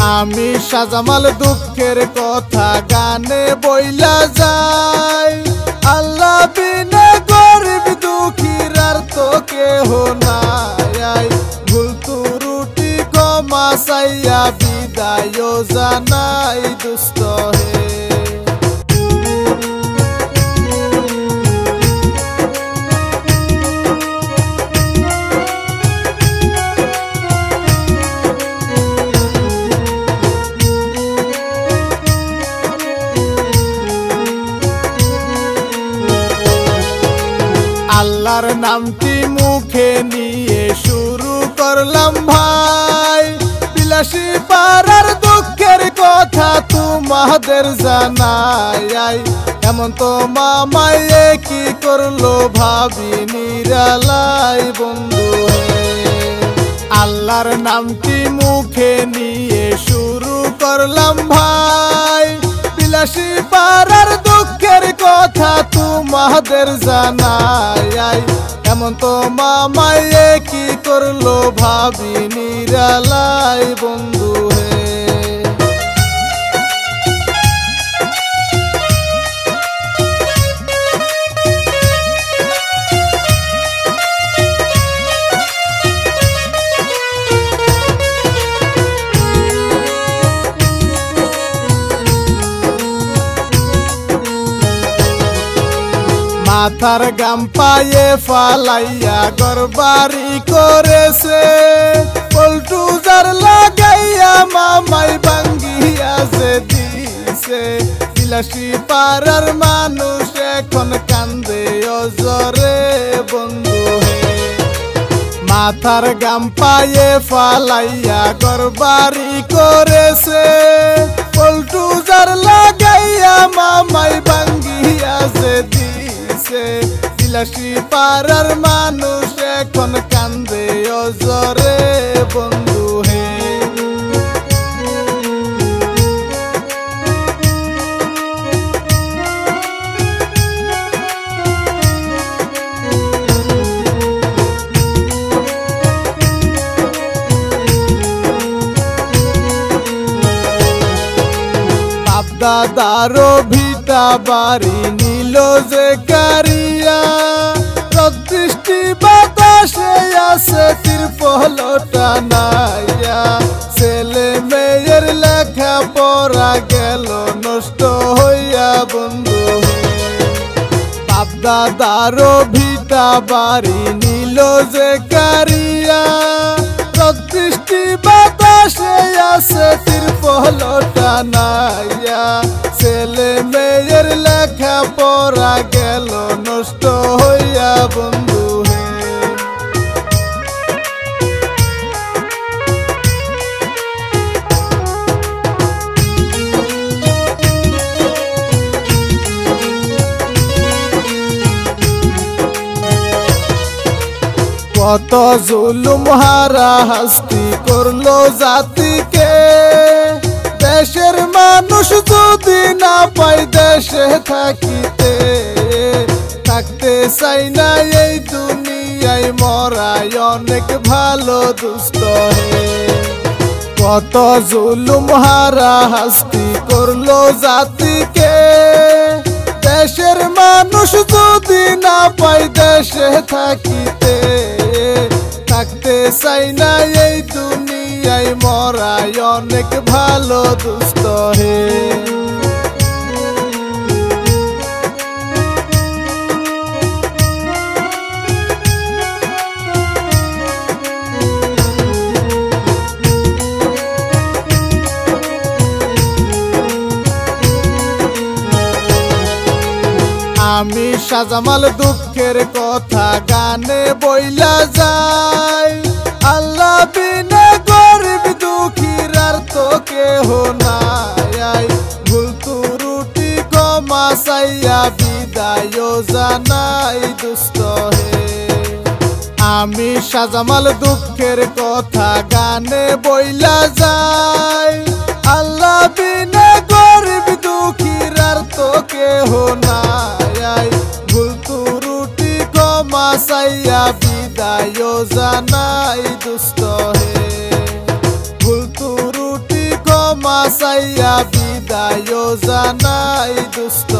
আমি শাহজামাল দুঃখের কথা গানে বইলা যাই। আল্লাহ বিনে গরিব দুঃখীর আর তো কেহ নাই। ভুল ত্রুটি ক্ষমা চাইয়া বিদায় জানাই দুষ্ট হে। আল্লাহর নামটি মুখে নিয়ে শুরু করলাম ভাই। বিলাসী পাড়ার দুঃখের কথা তোমাদের জানাই। এমন তো মামায়ে কি করলো ভাবি নিরালাই বন্ধু হে। আল্লাহর নামটি মুখে নিয়ে শুরু করলাম ভাই। বিলাসী পাড়ার দুঃখের কথা তোমাদের জানাই। এমন তো মামায়ে কি করলো ভাবি নিরালাই বন্ধু হে। মাথার গাম পায়ে ফালাইয়া ঘরবাড়ি করেছে। পল্টু জার লাগাইয়া মামাই ভাঙ্গিয়া যে দিছে। বিলাসী পাড়ার মানুষ এখন কান্দে অজরে বন্ধু হে। মাথার গাম পায়ে ফালাইয়া ঘরবাড়ি করেছে। পল্টু জার লাগাইয়া মামাই ভাঙ্গিয়া যে দিছে। বিলাসী পাড়ার মানুষ এখন কান্দে অজরে বন্ধু হে। দাদারো ভিটা বাড়ি নিল যে কারিয়া। রোদ-বৃষ্টি বাতাসে আছে তিরপল টানাইয়া। ছেলে মেয়ের লেখা পড়া গেল নষ্ট হইয়া বন্ধু হে। বাপ দাদারো ভিটা বাড়ি নিল যে কারিয়া। রোদ-বৃষ্টি বাতাসে আছে তিরপল টানাইয়া। ছেলে মেয়ের লেখা পড়া গেল নষ্ট হইয়া বন্ধু হে। কত জুলুম হারা হাস্তি করলো জাতিকে। দেশের মানুষ যদি না পায় দেশে থাকিতে। থাকতে চাই না এই দুনিয়ায় মরাই অনেক ভালো দুষ্ট হে। কত জুলুম হারা হাস্তি করলো জাতিকে। দেশের মানুষ যদি না পায় দেশে থাকিতে। থাকতে চাই না এই দুনিয়ায় মরাই অনেক ভালো দুষ্ট হে। আমি শাহজামাল দুঃখের কথা গানে বইলা যাই। আল্লাহ বিনে গরিব দুঃখীর আর তো কেহ নাই। ভুল ত্রুটি ক্ষমা চাইয়া বিদায় জানাই দুষ্ট হে। আমি শাহজামাল দুঃখের কথা গানে বইলা যাই। আল্লাহ বিনে গরিব দুঃখীর আর তো কেহ নাই। ভুল ত্রুটি ক্ষমা চাইয়া বিদায় জানাই দুষ্ট হে। ভুল ত্রুটি ক্ষমা চাইয়া বিদায় জানাই দুষ্ট